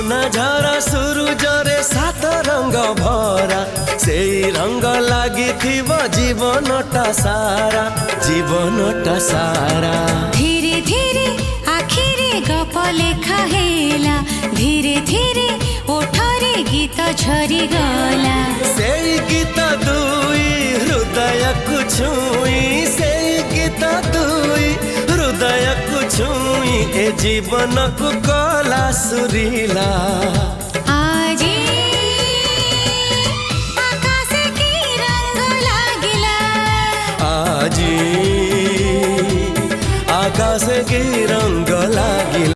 सुना झरा सूरुजरे सात रंग भरा से रंग लगी जीवनटा सारा जीवनटा सारा। धीरे धीरे आखिरे गप लेखा हेला धीरे धीरे ओठरे गीत झरी गला। से गीत दुई हृदय को छुई से गीत दुई हृदय को छुई ए जीवन को कला सुरीला। आजी आकाश की रंग लागिला आजी आकाश की रंग लागिला।